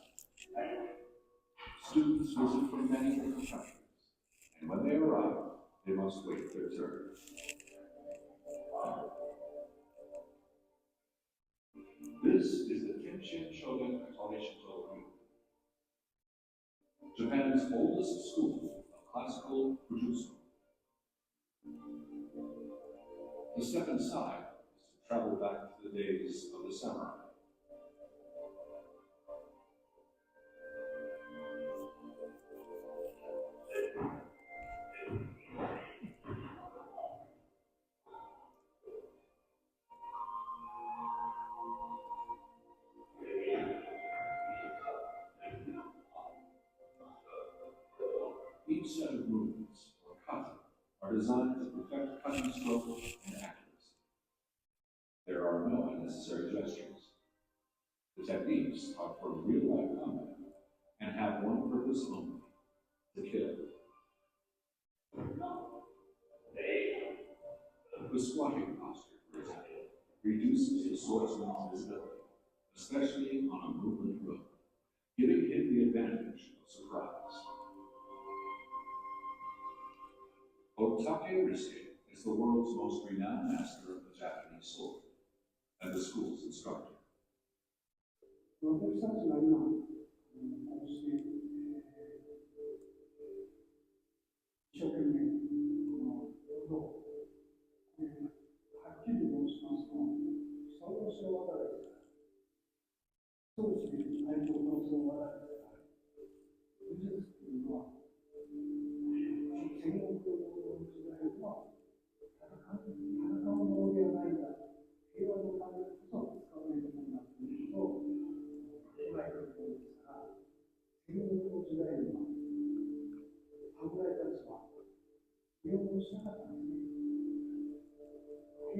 Students visit from many different countries, and when they arrive, they must wait their turn. This is the Kenshin Shogun Katori Shinto-ryu, Japan's oldest school of classical Bujutsu. The step inside is to travel back to the days of the samurai. Each set of movements, or kata, are designed to perfect cutting stroke and accuracy. There are no unnecessary gestures. The techniques are for real-life combat and have one purpose only: to kill. The squatting posture, for example, reduces the swordsman's visibility, especially on a movement road, giving him the advantage of surprise. Otake Risuke is the world's most renowned master of the Japanese sword, and the school's instructor.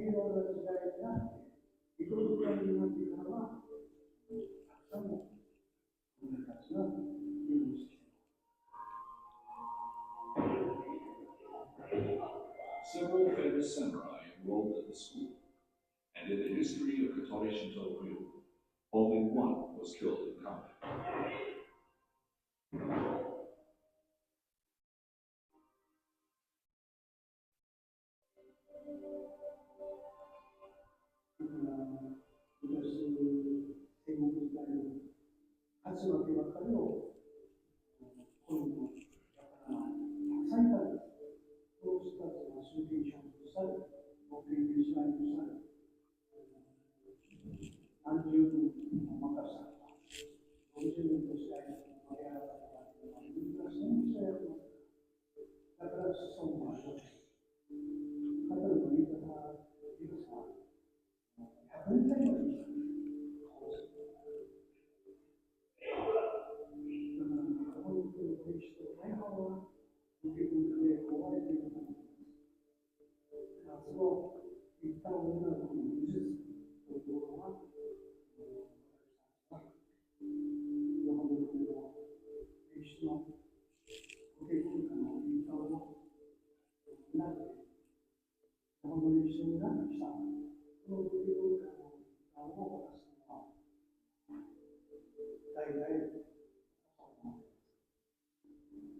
平和な時代になって、異国になってからは、たくさんの人たちが入部してきています。Several famous samurai enrolled at the school, and in the history of Katori Shinto Ryu, only one was killed in combat. 戦国時代の勝ち負けばかりをこのだからたくさんいたんです。その人たちが集権者としたり、国民の支配としたり、何十分も任したとか、40年としたり、盛り上がったとか、みんな戦国者やります。だから子孫もあります。彼の言い方は、エロスは100年単位までした。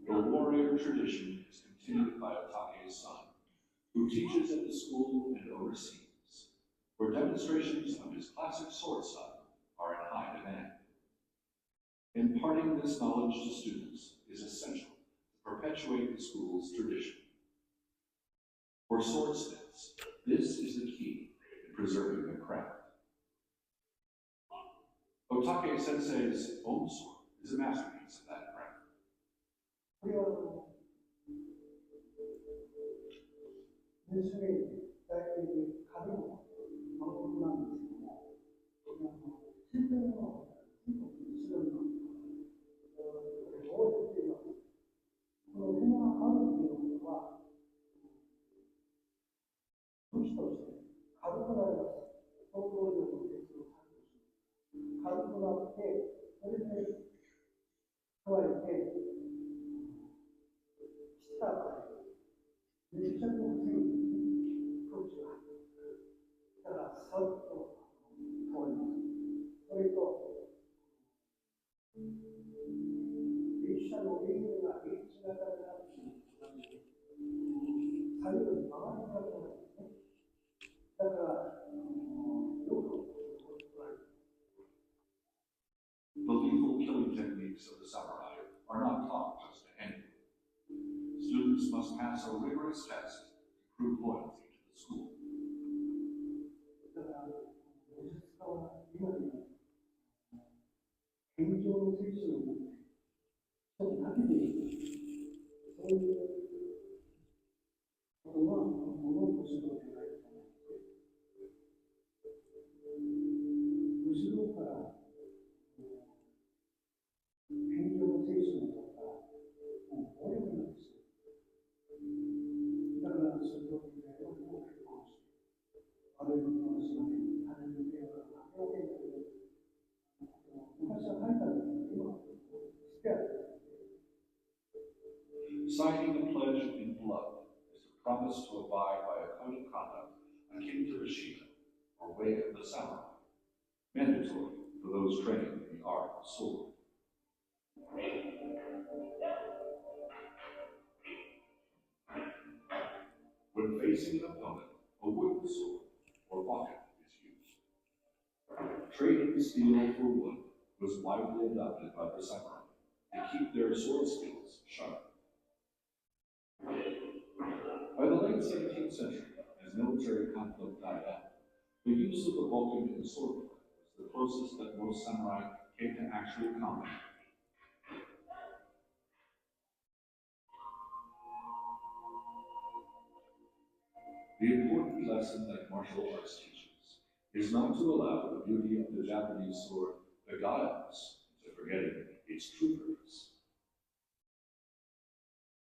The warrior tradition is continued by Otake's son, who teaches at the school and overseas, where demonstrations of his classic sword style are in high demand. Imparting this knowledge to students is essential to perpetuate the school's tradition. For swordsmiths, this is the key in preserving their craft. Otake Sensei's own sword is a masterpiece of that craft. これは娘に大体で壁を守るなんですけども、中堅の全国に後ろにこれを言っています。この手があるということは、武士として軽くなります。総合力の鉄を削除し、軽くなって、それで加えて、めちゃくちゃ強い空気がだからさっと通ります。それと列車のレールが H 型になっていると同じで左右に曲がりたくなるんですね。だからよく The lethal killing techniques of the samurai are not taught just to anyone. Students must pass a rigorous test to prove loyalty to the school. だから武術家は今でも健常の精神を持って人を立てていくそういうことは物をしようとないと思うんですね。後ろから健常の精神を持ったらもう暴力なんですよ。だからそういう時にはもう結婚して悪いことをしません。他人の迷惑がかけませんという昔は書いたんですけど、今はスペアです。Signing a pledge in blood is a promise to abide by a code of conduct akin to the Shita, or way of the samurai, mandatory for those trained in the art of the sword. When facing an opponent, a wooden sword or bucket is used. Trading steel for wood was widely adopted by the samurai to keep their sword skills sharp. By the late 17th century, as military conflict died out, the use of the Vulcan in swordplay was the closest that most samurai came to actual combat. The important lesson that martial arts teaches is not to allow the beauty of the Japanese sword beguile us into forgetting its true purpose.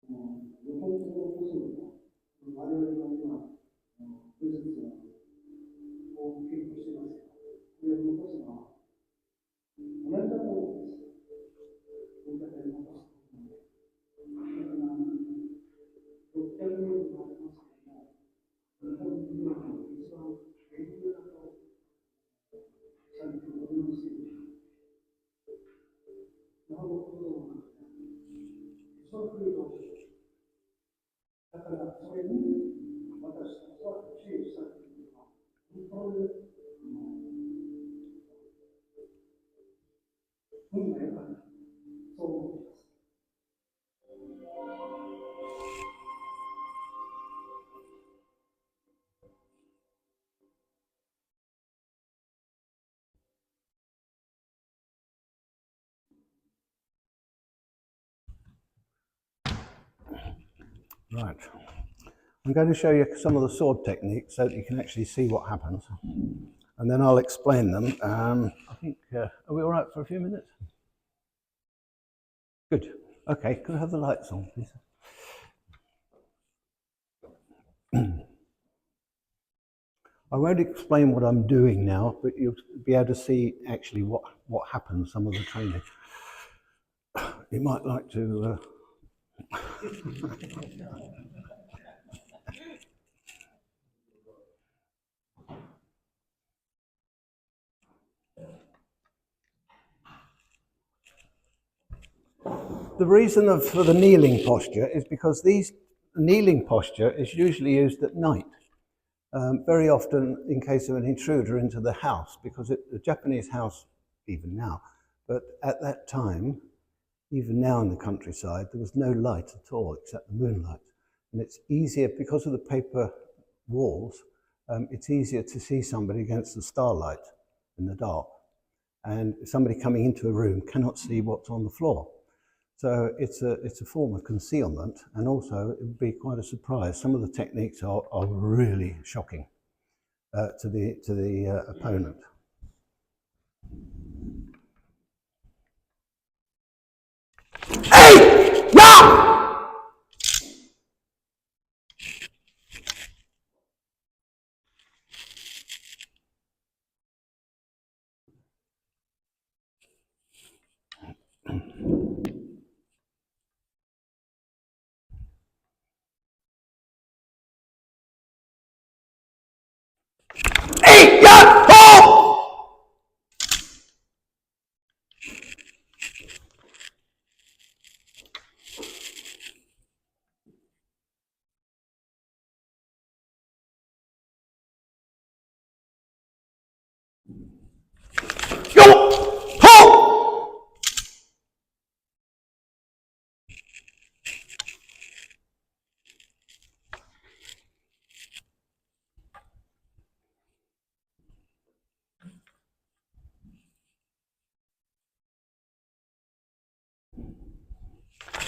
日本のこそ我々が今武術をだからそれに私たちは注意したというのは本当に運が良かった。そう思っています。Right. I'm going to show you some of the sword techniques so that you can actually see what happens. And then I'll explain them. I think, are we all right for a few minutes? Good. Okay, can I have the lights on, please? I won't explain what I'm doing now, but you'll be able to see actually what happens, some of the training. You might like to... The reason for the kneeling posture is because kneeling posture is usually used at night. Very often in case of an intruder into the house, because the Japanese house, even now, but at that time, even now in the countryside, there was no light at all except the moonlight. And it's easier, because of the paper walls, it's easier to see somebody against the starlight in the dark. And somebody coming into a room cannot see what's on the floor. So it's a form of concealment, and also it would be quite a surprise. Some of the techniques are really shocking to the opponent. Hey! Yeah! Hey! Yeah! Oh! Yo! Ho!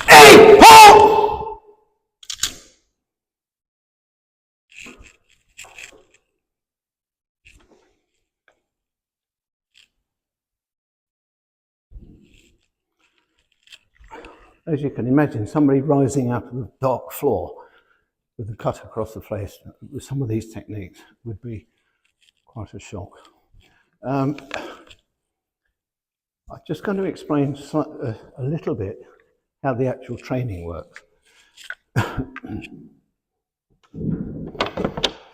Hey! Ho! As you can imagine, somebody rising out of the dark floor with a cut across the face with some of these techniques would be quite a shock. I'm just going to explain a little bit how the actual training works,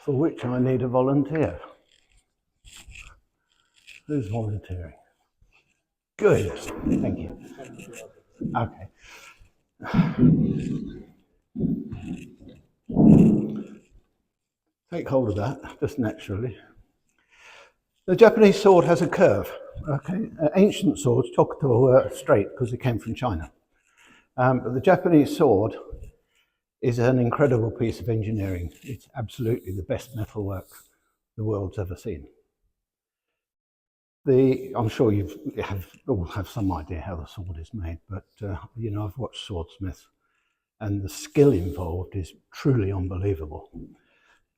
for which I need a volunteer. Who's volunteering? Good, thank you. Okay. Take hold of that, just naturally. The Japanese sword has a curve. Okay, ancient swords, Tokuto, were straight because they came from China. But the Japanese sword is an incredible piece of engineering. It's absolutely the best metalwork the world's ever seen. I'm sure you all have some idea how the sword is made, but you know, I've watched swordsmiths, and the skill involved is truly unbelievable.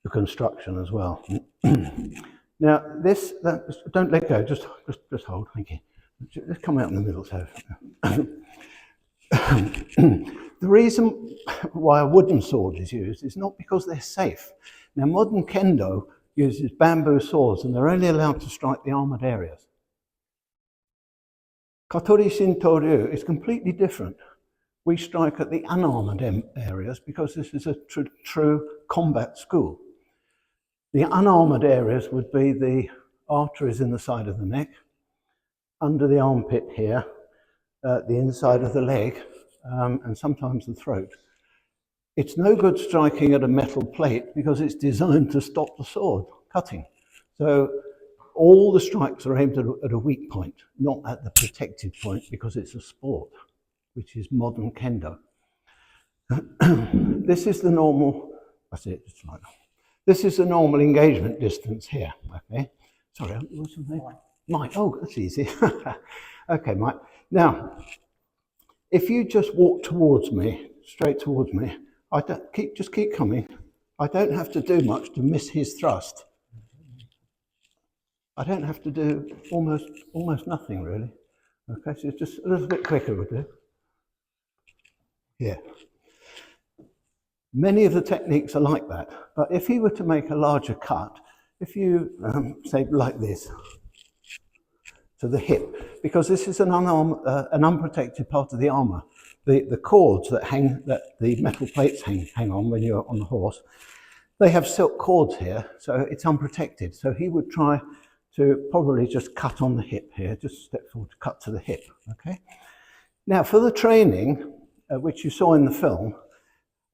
The construction as well. Now, don't let go. Just hold. Thank you. Just come out in the middle. So, the reason why a wooden sword is used is not because they're safe. Now, modern kendo uses bamboo swords, and they're only allowed to strike the armored areas. Katori Shinto-ryu is completely different. We strike at the unarmored areas because this is a true combat school. The unarmored areas would be the arteries in the side of the neck, under the armpit here, the inside of the leg, and sometimes the throat. It's no good striking at a metal plate because it's designed to stop the sword cutting. So all the strikes are aimed at a weak point, not at the protected point, because it's a sport, which is modern kendo. This is the normal, that's it, just like that. This is the normal engagement distance here, okay? Sorry, what's your name? Mike, oh, that's easy. Okay, Mike. Now, if you just walk towards me, straight towards me, just keep coming. I don't have to do much to miss his thrust. I don't have to do almost nothing really. Okay, so just a little bit quicker would do. Yeah. Many of the techniques are like that, but if you were to make a larger cut, if you say like this, to the hip, because this is an unprotected part of the armour. The cords that the metal plates hang on when you're on the horse, they have silk cords here, so it's unprotected. So he would try to probably just cut on the hip here, just step forward to cut to the hip, okay? Now for the training, which you saw in the film,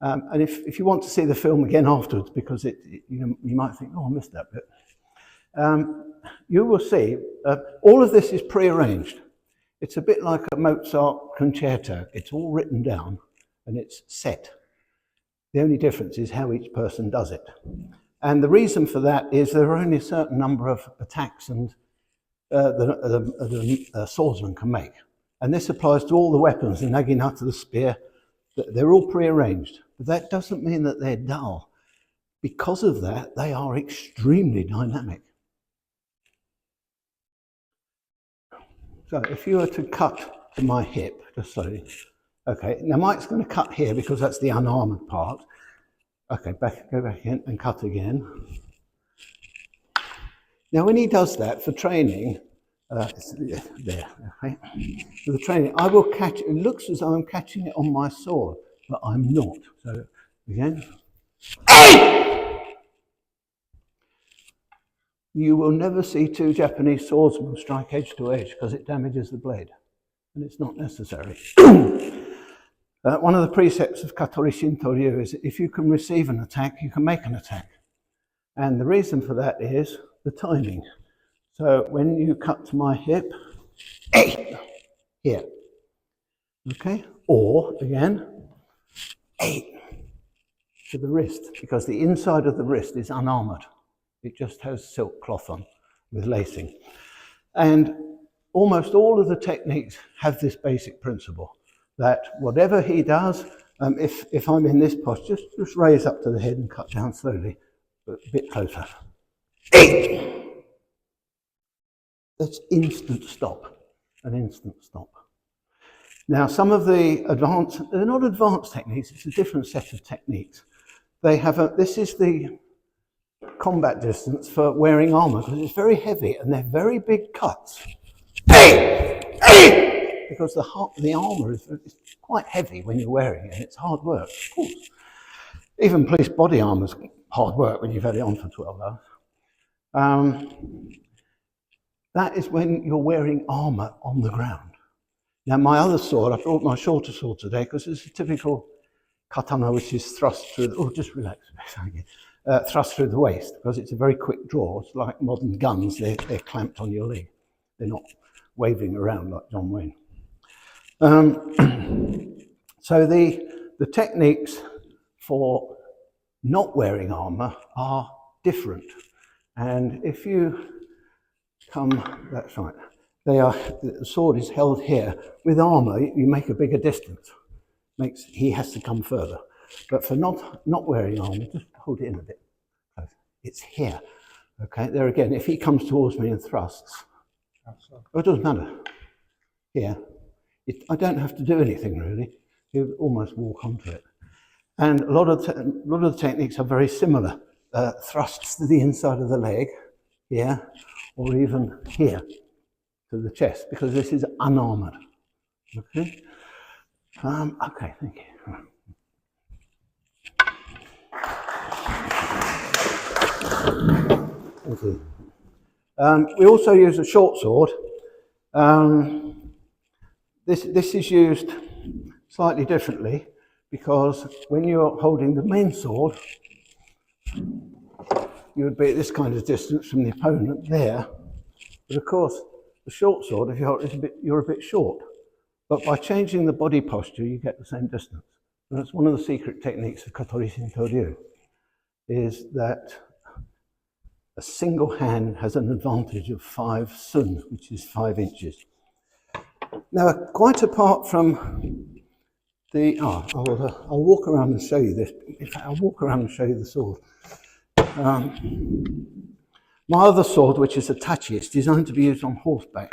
and if you want to see the film again afterwards, because you might think, oh, I missed that bit, you will see all of this is prearranged. It's a bit like a Mozart concerto. It's all written down and it's set. The only difference is how each person does it. And the reason for that is there are only a certain number of attacks and the swordsman can make. And this applies to all the weapons, the naginata, the spear. They're all prearranged. But that doesn't mean that they're dull. Because of that, they are extremely dynamic. So if you were to cut to my hip, just slowly. Okay, now Mike's going to cut here because that's the unarmoured part. Okay, go back in and cut again. Now when he does that for training, there, okay. For the training, I will catch, it looks as though I'm catching it on my sword, but I'm not. So again. You will never see two Japanese swordsmen strike edge to edge because it damages the blade, and it's not necessary. One of the precepts of Katori Shinto-ryu is that if you can receive an attack, you can make an attack. And the reason for that is the timing. So when you cut to my hip, here, okay? Or, again, to the wrist, because the inside of the wrist is unarmoured. It just has silk cloth on with lacing. And almost all of the techniques have this basic principle, that whatever he does, if I'm in this posture, just raise up to the head and cut down slowly, but a bit closer. That's instant stop, an instant stop. Now, some of the advanced, they're not advanced techniques, it's a different set of techniques. They have this is the combat distance for wearing armour, because it's very heavy and they're very big cuts. Because the armour is quite heavy when you're wearing it, and it's hard work, of course. Even police body armour's hard work when you've had it on for 12 hours. That is when you're wearing armour on the ground. Now my other sword, I brought my shorter sword today because it's a typical katana which is thrust through, just relax, thrust through the waist, because it's a very quick draw. It's like modern guns, they're clamped on your leg. They're not waving around like John Wayne. So the techniques for not wearing armour are different. And if you come, that's right, the sword is held here. With armour, you make a bigger distance. He has to come further. But for not wearing armour, just hold it in a bit. It's here. Okay, there again, if he comes towards me and thrusts, it doesn't matter. Here, I don't have to do anything really. You almost walk onto it. And a lot of the techniques are very similar. Thrusts to the inside of the leg, here, or even here. to the chest because this is unarmoured. Okay? Okay, thank you. Thank you. We also use a short sword. This is used slightly differently because when you're holding the main sword, you would be at this kind of distance from the opponent there. But of course, the short sword, if you hold it, you're a bit short. But by changing the body posture, you get the same distance. And that's one of the secret techniques of Katori Shinto-ryu, is that a single hand has an advantage of 5 sun, which is 5 inches. Now, quite apart from the, I'll walk around and show you this. In fact, I'll walk around and show you the sword. My other sword, which is a tachi, it's designed to be used on horseback.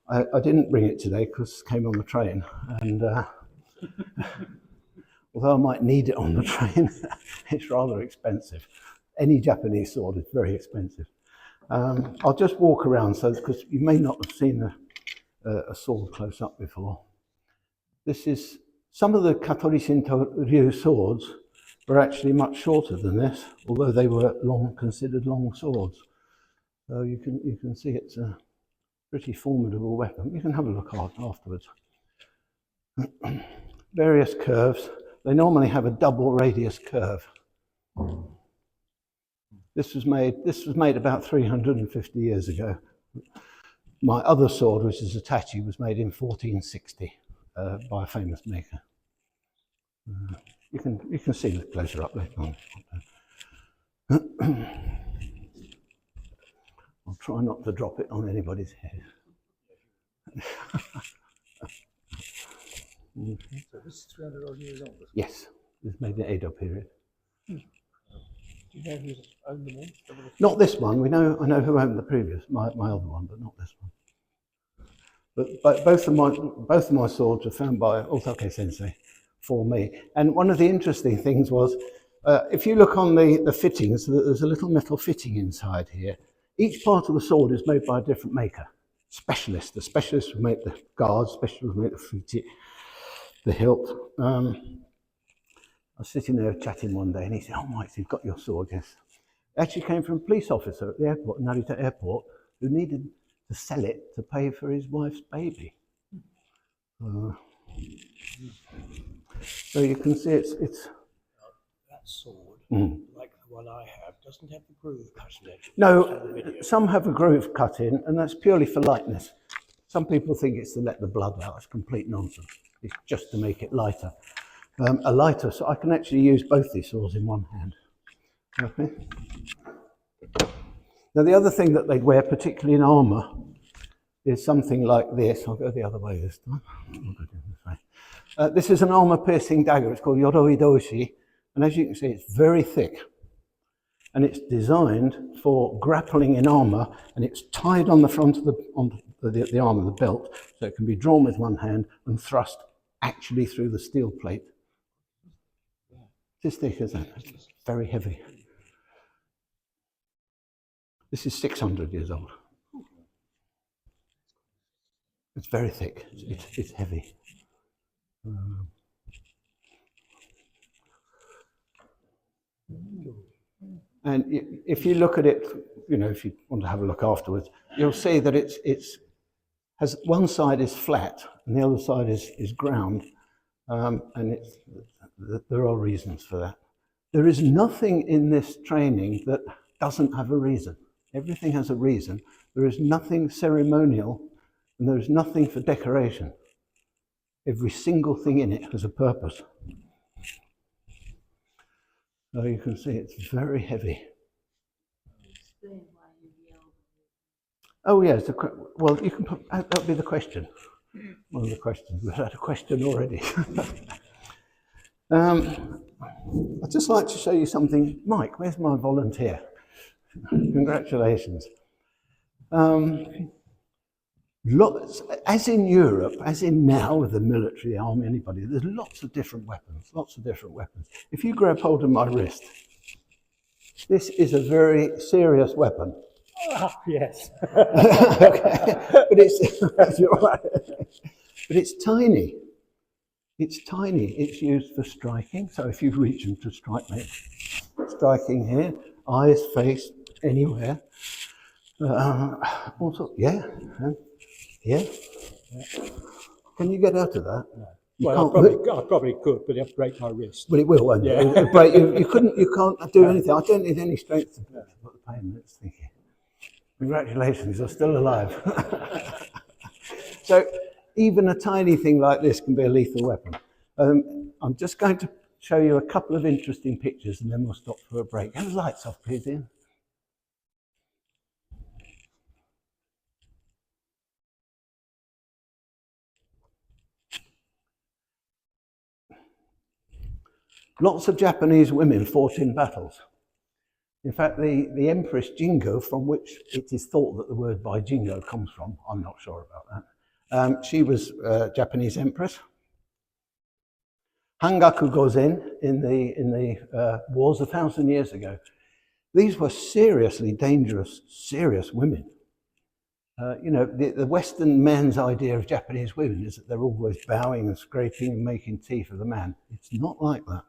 I didn't bring it today because it came on the train, and although I might need it on the train, it's rather expensive. Any Japanese sword is very expensive. I'll just walk around because you may not have seen a sword close up before. This is some of the Katori Shinto-ryu swords were actually much shorter than this, although they were considered long swords. So you can see it's a pretty formidable weapon. You can have a look afterwards. Various curves. They normally have a double radius curve. This was made about 350 years ago. My other sword, which is a tachi, was made in 1460 by a famous maker. You can see it closer up later on. I'll try not to drop it on anybody's head. So this is 300 odd years old? Yes, this is made in the Edo period. Do you know who's owned them all? Not this one. I know who owned the previous, my other one, but not this one. But both of my swords were found by Otake Sensei for me. And one of the interesting things was, if you look on the fittings, there's a little metal fitting inside here. Each part of the sword is made by a different maker. Specialist. The specialist will make the guards, specialist will make the fuji, the hilt. I was sitting there chatting one day and he said, "Oh, Mike, you've got your sword." Yes. It actually came from a police officer at the airport, Narita Airport, who needed to sell it to pay for his wife's baby. So you can see it's that sword, like the one I have, doesn't have the groove cut in it. No, some have a groove cut in, and that's purely for lightness. Some people think it's to let the blood out. It's complete nonsense. It's just to make it lighter. A lighter, so I can actually use both these swords in one hand. Okay. Now the other thing that they'd wear, particularly in armour, is something like this. I'll go the other way this time. This is an armour-piercing dagger. It's called Yoroi Doshi, and as you can see, it's very thick. And it's designed for grappling in armour, and it's tied on the front of the arm of the belt, so it can be drawn with one hand and thrust actually through the steel plate. It's as thick as that. It's very heavy. This is 600 years old. It's very thick. It's heavy. And if you look at it, if you want to have a look afterwards, you'll see that it's has one side is flat and the other side is ground, and there are reasons for that. There is nothing in this training that doesn't have a reason. Everything has a reason. There is nothing ceremonial, and there is nothing for decoration. Every single thing in it has a purpose. So you can see it's very heavy. Oh yes, well you can put, that'll be the question. One of the questions. We've had a question already. I'd just like to show you something. Mike, where's my volunteer? Congratulations. As in Europe, as in now with the military, the army, anybody, there's lots of different weapons, If you grab hold of my wrist, this is a very serious weapon. Ah, yes. Okay. But it's you're right. But it's tiny. It's tiny. It's used for striking. So if you reach them to strike me, striking here, eyes, face, anywhere. Also, yeah, yeah. Can you get out of that? No. You Well, can't. I probably could, but it'll break my wrist. But it will, won't it? Yeah. It'll break you. You can't do anything. I don't need any strength to put the pain. That's thinking. Congratulations, you're still alive. So even a tiny thing like this can be a lethal weapon. I'm just going to show you a couple of interesting pictures and then we'll stop for a break. Have the lights off, please, Ian. Lots of Japanese women fought in battles. In fact, the Empress Jingo, from which it is thought that the word Baijingo comes from, I'm not sure about that. She was Japanese Empress. Hangaku Gozen in the wars 1,000 years ago. These were seriously dangerous, serious women. You know, the Western man's idea of Japanese women is that they're always bowing and scraping and making tea for the man. It's not like that.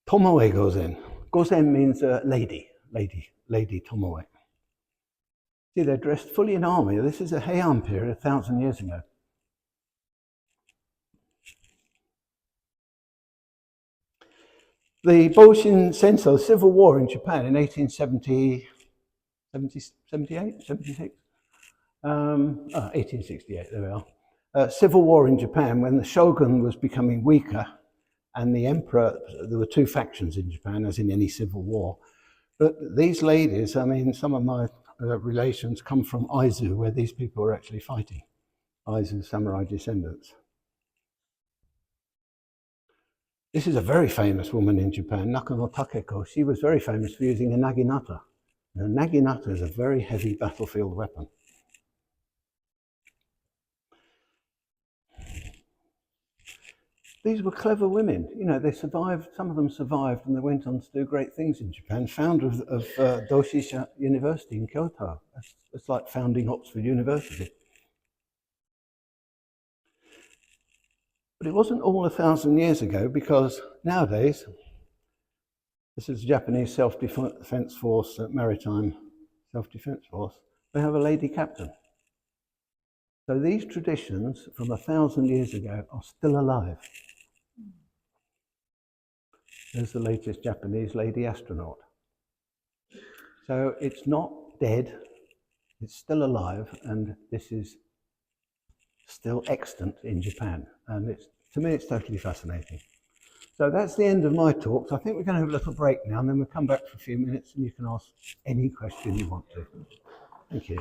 Tomoe Gozen. Gozen means lady Tomoe. See, they're dressed fully in armour. This is a Heian period 1,000 years ago. The Boshin Senso civil war in Japan in 1870, 78, 76? 1868, there we are. Civil war in Japan when the shogun was becoming weaker and the emperor, there were two factions in Japan, as in any civil war. But these ladies, I mean, some of my relations come from Aizu, where these people were actually fighting. Aizu samurai descendants. This is a very famous woman in Japan, Nakano Takeko. She was very famous for using a naginata. Now, naginata is a very heavy battlefield weapon. These were clever women. You know, they survived, some of them survived, and they went on to do great things in Japan. Founder of Doshisha University in Kyoto. It's like founding Oxford University. But it wasn't all 1,000 years ago, because nowadays, this is Japanese self-defense force, maritime self-defense force, they have a lady captain. So these traditions from 1,000 years ago are still alive. There's the latest Japanese lady astronaut. So it's not dead, it's still alive, and this is still extant in Japan. And to me, it's totally fascinating. So that's the end of my talks. I think we're going to have a little break now, and then we'll come back for a few minutes, and you can ask any question you want to. Thank you.